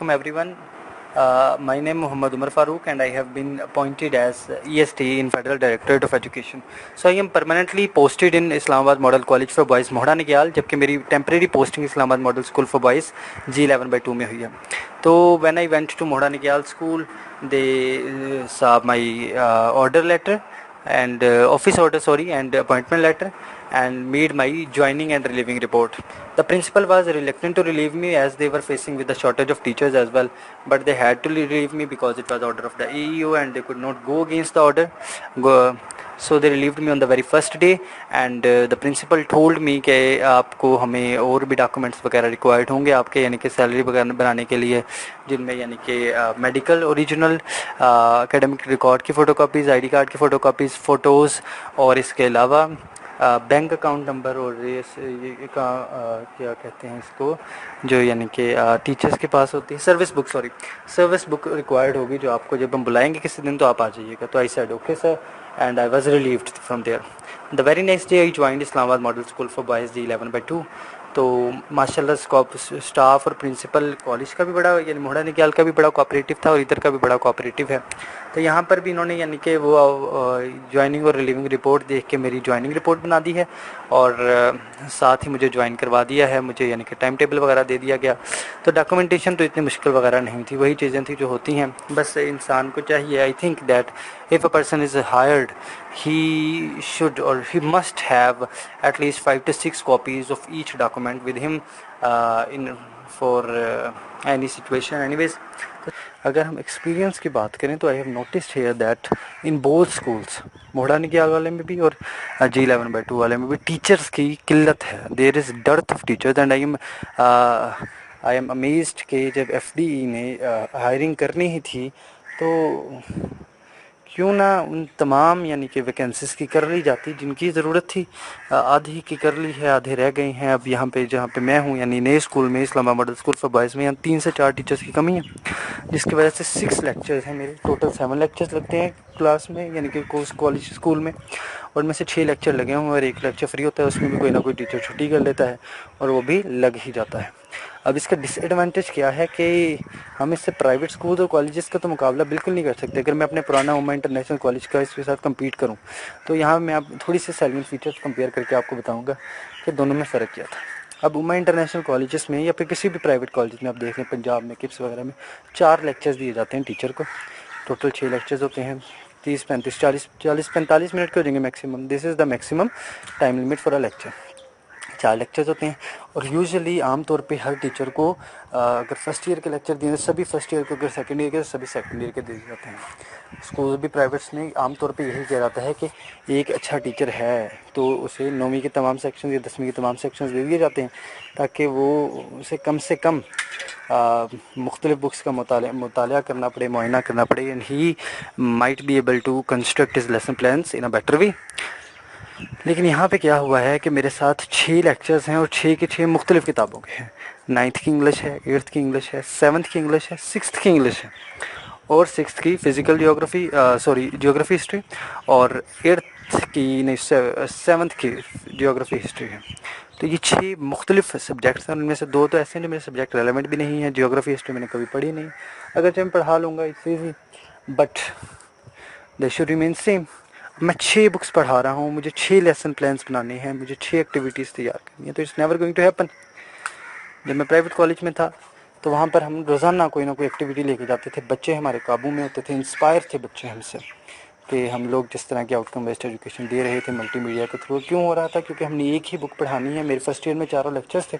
welcome everyone. My name is Muhammad Umar Farooq and I have been appointed as EST in Federal Directorate of Education. So I am permanently posted in Islamabad Model College for Boys Mohda Nigyal, जबकि मेरी temporary posting Islamabad Model School for Boys G11/2 में हुई है. तो when I went to Mohda Nigyal School, they saw my order letter and office order and appointment letter and made my joining and relieving report. The principal was reluctant to relieve me as they were facing with the shortage of teachers as well, but they had to relieve me because it was order of the AEO and they could not go against the order. So they relieved me on the very first day and the principal told me कि आपको हमें और भी documents वगैरह required होंगे आपके यानी कि सैलरी वगैरह बनाने के लिए, जिनमें यानी कि मेडिकल ओरिजिनल, एकेडमिक रिकॉर्ड की फ़ोटोकॉपीज़, आईडी कार्ड की फ़ोटोकॉपीज़, फ़ोटोज़ और इसके अलावा बैंक अकाउंट नंबर और ये क्या कहते हैं इसको, जो यानी कि टीचर्स के पास होती है सर्विस बुक रिक्वायर्ड होगी, जो आपको जब हम बुलाएंगे किसी दिन तो आप आ जाइएगा. तो I said okay sir and I was relieved from there. The very next day I joined Islamabad Model School for Boys G11/2. तो माशाल्लाह स्टाफ और प्रिंसिपल कॉलेज का भी बड़ा यानी मोहड़ा निग्याल का भी बड़ा कोऑपरेटिव था और इधर का भी बड़ा कोऑपरेटिव है. तो यहाँ पर भी इन्होंने यानी कि वो ज्वाइनिंग और रिलीविंग रिपोर्ट देख के मेरी ज्वाइनिंग रिपोर्ट बना दी है और साथ ही मुझे ज्वाइन करवा दिया है, मुझे यानी कि टाइम टेबल वगैरह दे दिया गया. तो डॉक्यूमेंटेशन तो इतनी मुश्किल वगैरह नहीं थी, वही चीज़ें थी जो होती हैं. बस इंसान को चाहिए, I think that if a person is hired, he should or he must have at least 5 to 6 copies of each document with him in for any situation. Anyways, अगर हम एक्सपीरियंस की बात करें तो I have noticed here that in both schools, Mohra Nigyal वाले में भी और G11/2 वाले में भी टीचर्स की किल्लत है. There is dearth of teachers and I am amazed कि जब FDE ने हायरिंग करनी ही थी तो क्यों ना उन तमाम यानी कि वैकेंसीज़ की कर ली जाती जिनकी ज़रूरत थी. आधी की कर ली है, आधे रह गई हैं. अब यहाँ पे जहाँ पे मैं हूँ यानी नए स्कूल में Islamabad model school for boys में यहाँ 3 से 4 टीचर्स की कमी है, जिसकी वजह से 6 लेक्चर्स हैं मेरे. टोटल 7 लेक्चर्स लगते हैं क्लास में यानी कि कॉलेज स्कूल में, और में से 6 लेक्चर लगे हुए और 1 लेक्चर फ्री होता है. उसमें भी कोई ना कोई टीचर छुट्टी कर लेता है और वो भी लग ही जाता है. अब इसका डिसएडवांटेज क्या है कि हम इससे प्राइवेट स्कूल और कॉलेजेस का तो मुकाबला बिल्कुल नहीं कर सकते. अगर मैं अपने पुराना उमा इंटरनेशनल कॉलेज का इसके साथ compete करूं तो यहाँ मैं आप थोड़ी सी सैलरी फीचर्स कंपेयर करके आपको बताऊंगा कि दोनों में फ़र्क क्या था. अब उमा इंटरनेशनल कॉलेजेस में या फिर किसी भी प्राइवेट कॉलेज में आप देख लें, पंजाब में किप्स वगैरह में 4 लेक्चर्स दिए जाते हैं टीचर को. टोटल 6 लेक्चर्स होते हैं, 30, 35, 40, 45 मिनट के हो जाएंगे maximum. This is the maximum time limit for a lecture. 4 lectures होते हैं और यूजुअली आम तौर पे हर टीचर को अगर फर्स्ट ईयर के लेक्चर दिए सभी फर्स्ट ईयर के, अगर सेकंड ईयर के सभी सेकंड ईयर के दिए जाते हैं. स्कूल भी प्राइवेट्स में आम तौर पे यही किया जाता है कि एक अच्छा टीचर है तो उसे 9वीं के तमाम सेक्शन या 10वीं के तमाम सेक्शंस दे दिए जाते हैं ताकि वो उसे कम से कम मुख्तलिफ बुक्स का मुताला करना पड़े, मुआयना करना पड़े, and he might be able to construct his lesson plans in a better way. लेकिन यहाँ पे क्या हुआ है कि मेरे साथ 6 लेक्चर्स हैं और 6 के 6 मुख्तलिफ़ किताबों के हैं. 9th की इंग्लिश है, 8th की इंग्लिश है, 7th की इंग्लिश है, 6th की इंग्लिश है और 6th की फ़िज़िकल जियोग्राफी हिस्ट्री और 8th की नहीं 7th की जियोग्राफी हिस्ट्री है. तो ये 6 मुख्तलिफ़ सब्जेक्ट्स हैं. उनमें से 2 तो ऐसे हैं जो मेरे सब्जेक्ट रेलेवेंट भी नहीं है. जियोग्राफी हिस्ट्री मैंने कभी पढ़ी नहीं, अगर मैं पढ़ा लूँगा it's easy, but they should remain same. मैं 6 बुक्स पढ़ा रहा हूँ, मुझे 6 लेसन प्लान्स बनाने हैं, मुझे 6 एक्टिविटीज़ तैयार करनी है, तो it's never going to happen. जब मैं प्राइवेट कॉलेज में था तो वहाँ पर हम रोज़ाना कोई ना कोई एक्टिविटी लेके जाते थे. बच्चे हमारे काबू में होते थे, इंस्पायर थे बच्चे हमसे कि हम लोग जिस तरह की आउटकम बेस्ड एजुकेशन दे रहे थे मल्टीमीडिया के थ्रू. क्यों हो रहा था? क्योंकि हमने एक ही बुक पढ़ानी है. मेरे फर्स्ट ईयर में 4 लेक्चर्स थे,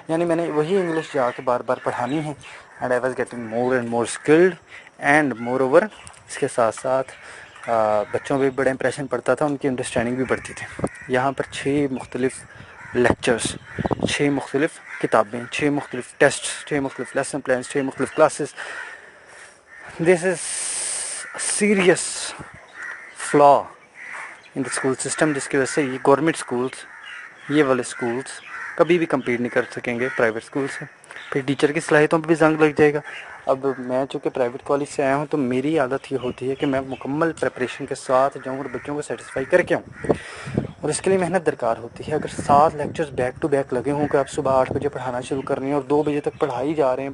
यानी मैंने वही इंग्लिश जाके बार बार पढ़ानी है. And I was getting more and more skilled and more over इसके साथ साथ बच्चों पे भी बड़ा इंप्रेशन पड़ता था, उनकी अंडरस्टैंडिंग भी बढ़ती थी. यहाँ पर 6 मुख्तलिफ़ लेक्चर्स, 6 मुख्तलिफ़ किताबें, 6 मुख्तलिफ़ टेस्ट, 6 मुख्तलिफ़ लेसन प्लान, 6 मुख्तलिफ़ classes. This is serious flaw in the school system, जिसकी वजह से ये गवर्नमेंट स्कूल्स, ये वाले स्कूल्स कभी भी कम्पीट नहीं कर सकेंगे प्राइवेट स्कूल से. फिर टीचर की सलाहियतों पर भी जंग लग जाएगा. अब मैं चूँकि प्राइवेट कॉलेज से आया हूँ तो मेरी आदत ये होती है कि मैं मुकम्मल प्रिपरेशन के साथ जाऊँ और बच्चों को सेटिस्फाई करके आऊँ. اور اس کے لیے محنت درکار ہوتی ہے. اگر 7 لیکچرز بیک ٹو بیک لگے ہوں کہ آپ صبح 8 بجے پڑھانا شروع کر رہے ہیں اور 2 بجے تک پڑھائی جا رہے ہیں,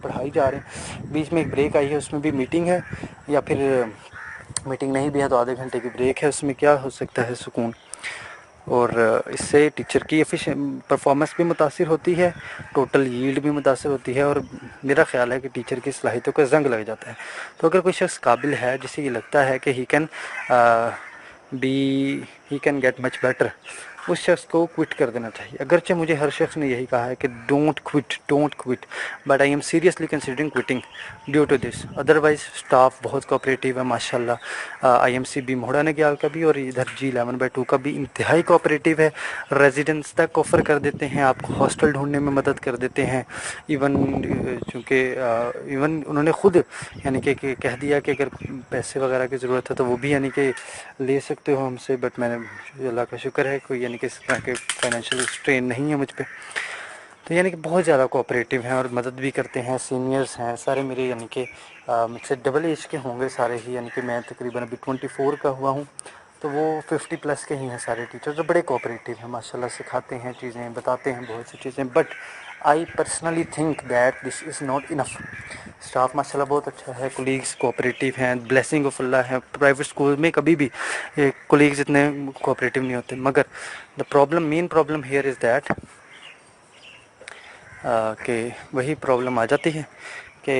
بیچ میں ایک بریک آئی ہے, اس میں بھی میٹنگ ہے, یا پھر میٹنگ نہیں بھی ہے تو آدھے گھنٹے کی بریک ہے, اس میں کیا ہو سکتا ہے سکون. اور اس سے ٹیچر کی پرفارمنس بھی متاثر ہوتی ہے, ٹوٹل ییلڈ بھی متاثر ہوتی ہے, اور میرا خیال ہے کہ ٹیچر کی صلاحیتوں کا زنگ لگ جاتا ہے. تو اگر کوئی شخص قابل ہے جسے یہ لگتا ہے کہ he can get much better, اس شخص کو کوئٹ کر دینا چاہیے. اگرچہ مجھے ہر شخص نے یہی کہا ہے کہ don't quit, but I am seriously considering quitting due to this. Otherwise staff بہت کوآپریٹیو ہے ماشاء اللہ, آئی ایم سی بی مہوڑا نگیال کا بھی اور ادھر G11/2 کا بھی انتہائی کوآپریٹیو ہے. ریزیڈنس تک آفر کر دیتے ہیں, آپ کو ہاسٹل ڈھونڈنے میں مدد کر دیتے ہیں. ایون انہوں نے خود یعنی کہ کہہ دیا کہ اگر پیسے وغیرہ کی ضرورت ہے تو وہ بھی یعنی کہ لے سکتے ہو ہم سے, بٹ میں نے اللہ کا شکر ہے کوئی یعنی کہ اس طرح کے فائنینشیل اسٹرین نہیں ہے مجھ پہ. تو یعنی کہ بہت زیادہ کوآپریٹیو ہیں اور مدد بھی کرتے ہیں. سینئرز ہیں سارے میرے یعنی کہ مجھ سے ڈبل ایج کے ہوں گے سارے ہی, یعنی کہ میں تقریباً ابھی 24 کا ہوا ہوں, تو وہ 50+ کے ہی ہیں سارے ٹیچر, جو بڑے کوآپریٹیو ہیں ماشاء اللہ, سکھاتے ہیں چیزیں, بتاتے ہیں بہت سی چیزیں. But I personally think that this is not enough. Staff ماشاء اللہ بہت اچھا ہے, کولیگس کوآپریٹیو ہیں, بلیسنگ آف اللہ ہے. پرائیویٹ اسکول میں کبھی بھی کولیگز اتنے کوآپریٹیو نہیں ہوتے, مگر main problem here is that کہ وہی پرابلم آ جاتی ہے کہ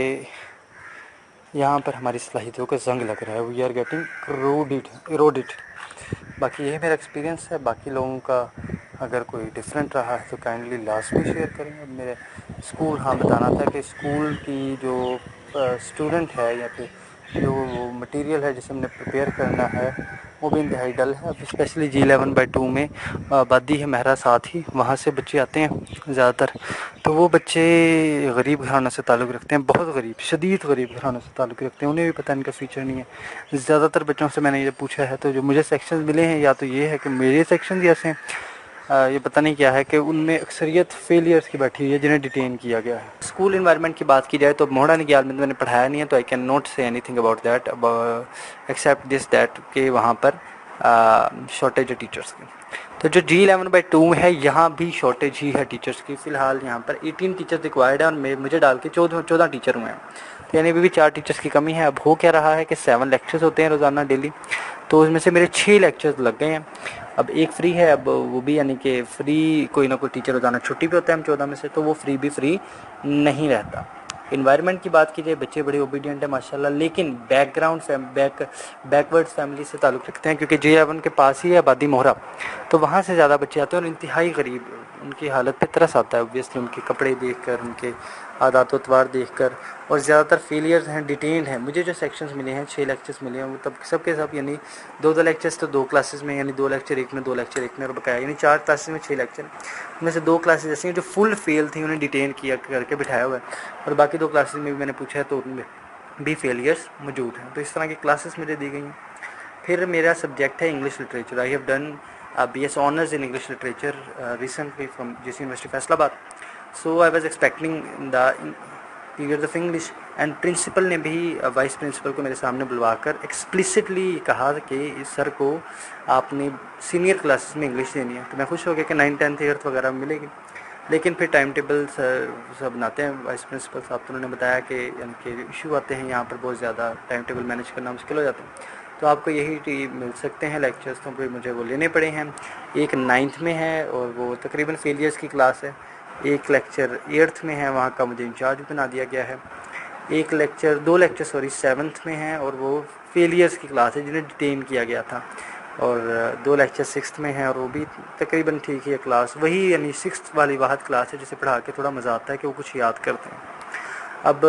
یہاں پر ہماری صلاحیتوں کا زنگ لگ رہا ہے. We are getting eroded. باقی یہی میرا ایکسپیرینس ہے. باقی لوگوں کا اگر کوئی ڈفرینٹ رہا ہے تو کائنڈلی لاسٹ میں شیئر کریں. اب میرے اسکول بتانا تھا کہ اسکول کی جو اسٹوڈنٹ ہے یا پھر جو وہ مٹیریل ہے جسے ہم نے پریپیئر کرنا ہے وہ بھی انتہائی ڈل ہے. اب اسپیشلی G11/2 میں آبادی ہے مہرا ساتھ ہی, وہاں سے بچے آتے ہیں زیادہ تر, تو وہ بچے غریب گھرانوں سے تعلق رکھتے ہیں, بہت غریب, شدید غریب گھرانوں سے تعلق رکھتے ہیں. انہیں بھی پتہ ان کا فیوچر نہیں ہے. زیادہ تر بچوں سے میں نے یہ پوچھا ہے تو جو مجھے سیکشنز ملے ہیں, یا تو یہ ہے کہ میرے سیکشنز ایسے ہیں, یہ پتہ نہیں کیا ہے کہ ان میں اکثریت فیلئرس کی بیٹھی ہوئی ہے جنہیں ڈیٹین کیا گیا ہے. اسکول انوائرمنٹ کی بات کی جائے تو مہوڑا نگیال میں نے پڑھایا نہیں ہے, تو آئی کین ناٹ سے any thing about that accept this that کہ وہاں پر شارٹیج ہے ٹیچرس کی. تو جو G11/2 ہے یہاں بھی شارٹیج ہی ہے ٹیچرس کی. فی الحال یہاں پر 18 ٹیچر ریکوائرڈ ہیں اور مجھے ڈال کے 14 ٹیچر ہوئے ہیں, تو یعنی ابھی بھی 4 ٹیچرس کی کمی ہے. اب ہو کیا رہا ہے کہ 7 لیکچرز ہوتے ہیں روزانہ ڈیلی, تو اس میں سے میرے 6 لیکچرز لگ گئے ہیں. اب ایک فری ہے, اب وہ بھی یعنی کہ فری کوئی نہ کوئی ٹیچر روزانہ چھٹی پہ ہوتا ہے ہم 14 میں سے, تو وہ فری نہیں رہتا. انوائرمنٹ کی بات کی جائے, بچے بڑے اوبیڈینٹ ہیں ماشاءاللہ, لیکن بیکورڈ فیملی سے تعلق رکھتے ہیں, کیونکہ G11 کے پاس ہی ہے آبادی مہرا, تو وہاں سے زیادہ بچے آتے ہیں اور انتہائی غریب. ان کی حالت پہ ترس آتا ہے اوبویسلی, ان کے کپڑے دیکھ کر, ان کے عادات و اطوار دیکھ کر. اور زیادہ تر فیلئرز ہیں, ڈیٹینڈ ہیں. مجھے جو سیکشنز ملے ہیں 6 لیکچرز ملے ہیں, وہ تب سب کے سب یعنی 2 لیکچرز تو 2 کلاسز میں, یعنی 2 لیکچر ایک میں 2 لیکچر ایک میں, اور بقایا یعنی 4 کلاسز میں 6 لیکچر. ان میں سے 2 کلاسز ایسی ہیں جو فل فیل تھیں, انہیں ڈیٹین کر کے بٹھایا ہوا ہے, اور باقی 2 کلاسز میں بھی میں نے پوچھا ہے تو ان میں بھی فیلئرس موجود ہیں. تو اس طرح کی کلاسز مجھے دی گئی ہیں. پھر میرا سبجیکٹ ہے English literature. I have done BS honours in English literature recently from GC University Faisalabad. So I was expecting the period of English, and principal نے بھی وائس پرنسپل کو میرے سامنے بلوا کر ایکسپلیسٹلی کہا کہ اس سر کو آپ نے سینئر کلاسز میں انگلش دینی ہے. تو میں خوش ہو گیا کہ 9th 10th 8th وغیرہ میں ملے گی. لیکن پھر ٹائم ٹیبل سب بناتے ہیں وائس پرنسپل صاحب, تو انہوں نے بتایا کہ یعنی کہ ایشو آتے ہیں یہاں پر, بہت زیادہ ٹائم ٹیبل مینیج کرنا مشکل ہو جاتا ہے. تو آپ کو یہی مل سکتے ہیں لیکچرز, تو پھر مجھے وہ لینے پڑے ہیں. ایک 9th میں ہے اور وہ تقریباً فیلئرس کی کلاس ہے. ایک لیکچر 8th میں ہے, وہاں کا مجھے انچارج بنا دیا گیا ہے. 2 لیکچر 7th میں ہیں, اور وہ فیلئرس کی کلاس ہے جنہیں ڈیٹین کیا گیا تھا. اور 2 لیکچر 6th میں ہیں, اور وہ بھی تقریباً ٹھیک ہی ہے کلاس. وہی یعنی 6th والی واحد کلاس ہے جسے پڑھا کے تھوڑا مزہ آتا ہے کہ وہ کچھ یاد کرتے ہیں. اب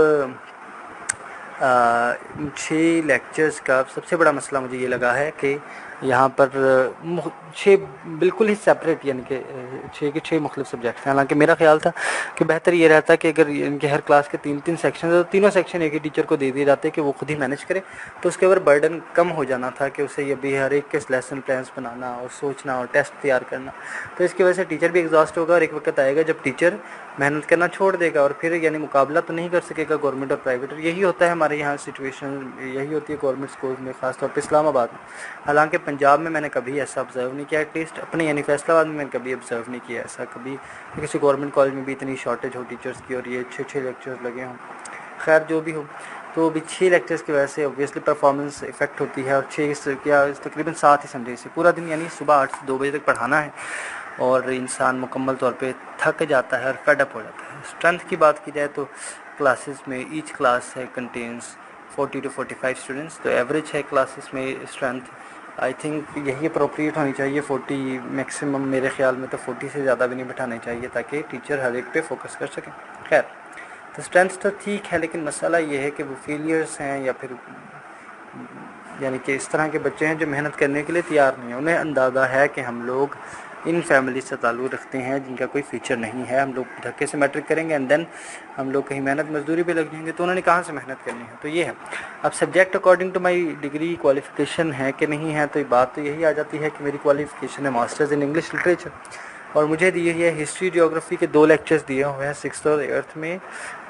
6 لیکچرز کا سب سے بڑا مسئلہ مجھے یہ لگا ہے کہ یہاں پر 6 بالکل ہی سیپریٹ, یعنی کہ 6 کے 6 مختلف سبجیکٹس ہیں. حالانکہ میرا خیال تھا کہ بہتر یہ رہتا کہ اگر ان کے ہر کلاس کے 3 سیکشن ہیں تو تینوں سیکشن ایک ہی ٹیچر کو دے دیے جاتے کہ وہ خود ہی مینیج کرے, تو اس کے اوپر برڈن کم ہو جانا تھا کہ اسے یہ بھی ہر ایک کے لیسن پلانس بنانا اور سوچنا اور ٹیسٹ تیار کرنا. تو اس کی وجہ سے ٹیچر بھی ایگزاسٹ ہوگا, اور ایک وقت آئے گا جب ٹیچر محنت کرنا چھوڑ دے گا, اور پھر یعنی مقابلہ تو نہیں کر سکے گا گورنمنٹ اور پرائیویٹ. اور یہی ہوتا ہے ہمارے یہاں سچویشن, یہی ہوتی ہے گورنمنٹ اسکول میں, خاص طور پہ اسلام آباد میں. حالانکہ पंजाब में मैंने कभी ऐसा ऑब्ज़र्व नहीं किया, एटलीस्ट अपने यानी फैसलाबाद में मैंने कभी ऑब्ज़र्व नहीं किया ऐसा कभी किसी गवर्नमेंट कॉलेज में भी इतनी शॉर्टेज हो टीचर्स की और ये अच्छे लेक्चर्स लगे हों। खैर जो भी हो, तो अभी 6 लेक्चर्स की वजह से ऑब्वियसली परफॉर्मेंस इफेक्ट होती है। और 6 क्या तकरीबन 7 ही संडे से पूरा दिन यानी सुबह 8 से 2 बजे तक पढ़ाना है और इंसान मुकम्मल तौर पे थक जाता है और फेड अप हो जाता है। स्ट्रेंथ की बात की जाए तो क्लासेस में ईच क्लास है कंटेन्स 40 to 45 स्टूडेंट्स, तो एवरेज है क्लासेस में स्ट्रेंथ आई थिंक यही अप्रोप्रिएट होनी चाहिए 40 मैक्सिमम। मेरे ख्याल में तो 40 से ज़्यादा भी नहीं बिठाने चाहिए ताकि टीचर हर एक पे फोकस कर सकें। खैर तो स्ट्रेंथ तो ठीक है, लेकिन मसाला ये है कि वो फेलियर्स हैं या फिर यानी कि इस तरह के बच्चे हैं जो मेहनत करने के लिए तैयार नहीं है। उन्हें अंदाज़ा है कि हम लोग इन फैमिली से ताल्लुक़ रखते हैं जिनका कोई फ्यूचर नहीं है, हम लोग धक्के से मैट्रिक करेंगे एंड देन हम लोग कहीं मेहनत मजदूरी पे लग जाएंगे, तो उन्होंने कहाँ से मेहनत करनी है। तो ये है। अब subject according to my degree qualification है कि नहीं है, तो बात तो यही आ जाती है कि मेरी क्वालिफ़िकेशन है मास्टर्स इन इंग्लिश लिटरेचर और मुझे दी हुई है हिस्ट्री जियोग्राफी के 2 लेक्चर्स दिए हुए हैं 6th और 8th में,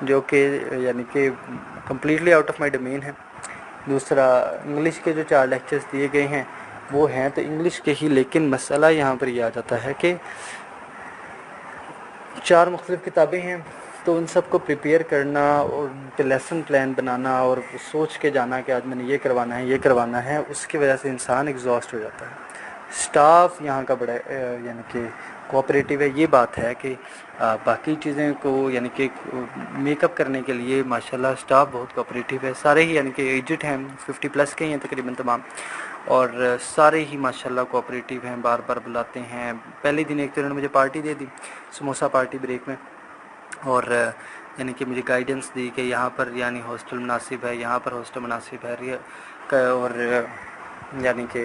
जो कि यानी कि completely out of my domain है। दूसरा इंग्लिश के जो 4 लेक्चर्स दिए गए हैं वो हैं तो इंग्लिश के ही, लेकिन मसला यहाँ पर ये आ जाता है कि 4 मुख्तलिफ़ किताबें हैं तो उन सब को प्रिपेयर करना और उनके लेसन प्लान बनाना और सोच के जाना कि आज मैंने ये करवाना है, उसकी वजह से इंसान एग्जॉस्ट हो जाता है। स्टाफ यहाँ का बड़ा यानी कि कोऑपरेटिव है। ये बात है कि बाकी चीज़ें को यानी कि मेकअप करने के लिए माशाल्लाह स्टाफ बहुत कोऑपरेटिव है। सारे ही यानी कि एजड हैं, 50+ के हैं तकरीबन तमाम, और सारे ही माशाल्लाह कोऑपरेटिव हैं, बार बार बुलाते हैं। पहले दिन एक तो उन्होंने मुझे पार्टी दे दी, समोसा पार्टी ब्रेक में, और यानी कि मुझे गाइडेंस दी कि यहाँ पर यानी हॉस्टल मुनासिब है, यहाँ पर हॉस्टल मुनासिब है, और यानी कि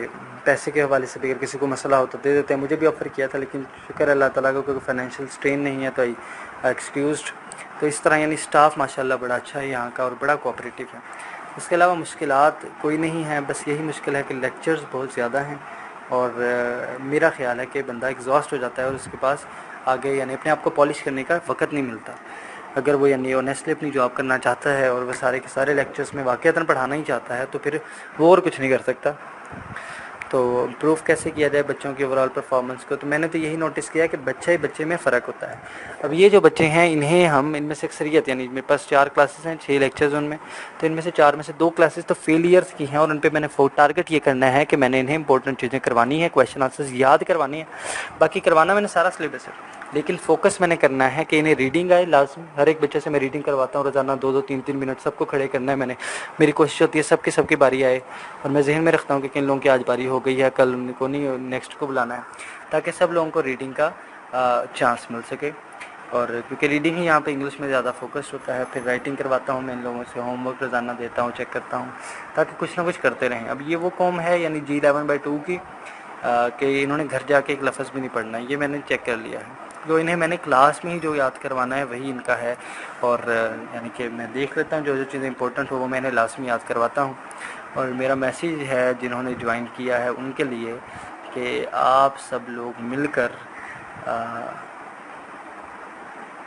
पैसे के हवाले से भी अगर किसी को मसला हो तो दे देते हैं। मुझे भी ऑफ़र किया था लेकिन शुक्र अल्लाह ताला का कोई फाइनेंशियल स्ट्रेन नहीं है तो आई एक्सक्यूज़ड। तो इस तरह यानी स्टाफ माशाल्लाह बड़ा अच्छा है यहाँ का और बड़ा कोऑपरेटिव है। इसके अलावा मुश्किलात कोई नहीं है, बस यही मुश्किल है कि लेक्चर्स बहुत ज़्यादा हैं और मेरा ख़्याल है कि बंदा एग्जॉस्ट हो जाता है और उसके पास आगे यानी अपने आप को पॉलिश करने का वक़्त नहीं मिलता। अगर वो यानी ऑनेस्टली अपनी जॉब करना चाहता है और वह सारे के सारे लेक्चर्स में वाक़ईतन पढ़ाना ही चाहता है तो फिर वो और कुछ नहीं कर सकता। तो इम्प्रूव कैसे किया जाए बच्चों की ओवरऑल परफॉर्मेंस को, तो मैंने तो यही नोटिस किया कि बच्चे में फ़र्क होता है। अब ये जो बच्चे हैं इनमें से अक्सरियत यानी मेरे पास 4 क्लासेस हैं, 6 लेक्चर्स उनमें, तो इनमें से 4 में से 2 क्लासेस तो फेलियर्स की हैं और उन पे मैंने टारगेट ये करना है कि मैंने इन्हें इंपॉर्टेंट चीज़ें करवानी है, क्वेश्चन आंसर्स याद करवानी है। बाकी करवाना मैंने सारा सिलेबस है, लेकिन फोकस मैंने करना है कि इन्हें रीडिंग आए लाजमी। हर एक बच्चे से मैं रीडिंग करवाता हूँ रोज़ाना 2-2 3-3 मिनट, सबको खड़े करना है मैंने। मेरी कोशिश होती है सबकी बारी आए और मैं जहन में रखता हूँ कि किन लोगों की आज बारी हो गई है, कल उनको नहीं नेक्स्ट को बुलाना है, ताकि सब लोगों को रीडिंग का चांस मिल सके। और क्योंकि रीडिंग ही यहाँ पे इंग्लिश में ज़्यादा फोकस होता है। फिर राइटिंग करवाता हूँ मैं इन लोगों से, होमवर्क रोज़ाना देता हूँ, चेक करता हूँ, ताकि कुछ ना कुछ करते रहें। अब ये वो कौम है यानी G11/2 की कि इन्होंने घर जाके एक लफ्ज़ भी नहीं पढ़ना है, ये मैंने चेक कर लिया है। जो इन्हें मैंने क्लास में ही जो याद करवाना है वही इनका है, और यानी कि मैं देख लेता हूँ जो चीज़ें इंपॉर्टेंट हो वो मैंने लास्ट में याद करवाता हूँ। और मेरा मैसेज है जिन्होंने ज्वाइन किया है उनके लिए कि आप सब लोग मिलकर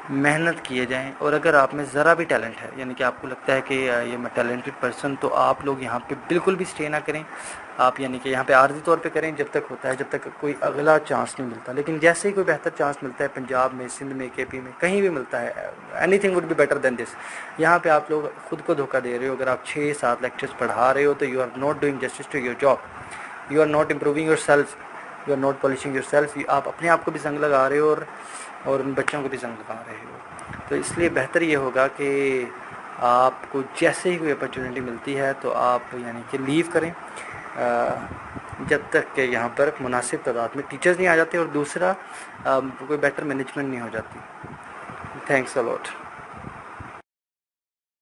मेहनत किए जाएं, और अगर आप में ज़रा भी टैलेंट है यानी कि आपको लगता है कि ये मैं टैलेंटेड पर्सन, तो आप लोग यहाँ पे बिल्कुल भी स्टे ना करें। आप यानी कि यहाँ पे आर्जी तौर पे करें जब तक होता है, जब तक कोई अगला चांस नहीं मिलता। लेकिन जैसे ही कोई बेहतर चांस मिलता है, पंजाब में, सिंध में, KP में, कहीं भी मिलता है, anything would be better than this. यहाँ पे आप लोग खुद को धोखा दे रहे हो। अगर आप 6-7 लेक्चर्स पढ़ा रहे हो तो you are not doing justice to your job, you are not improving yourself, you are not polishing yourself. आप अपने आप को भी जंग लगा रहे हो और उन बच्चों को भी जंग लगा रहे हो। तो इसलिए बेहतर ये होगा कि आपको जैसे ही कोई अपॉर्चुनिटी मिलती है तो आप यानी कि लीव करें जब तक कि यहाँ पर मुनासिब तादाद में टीचर्स नहीं आ जाते और दूसरा कोई बेटर मैनेजमेंट नहीं हो जाती। Thanks a lot.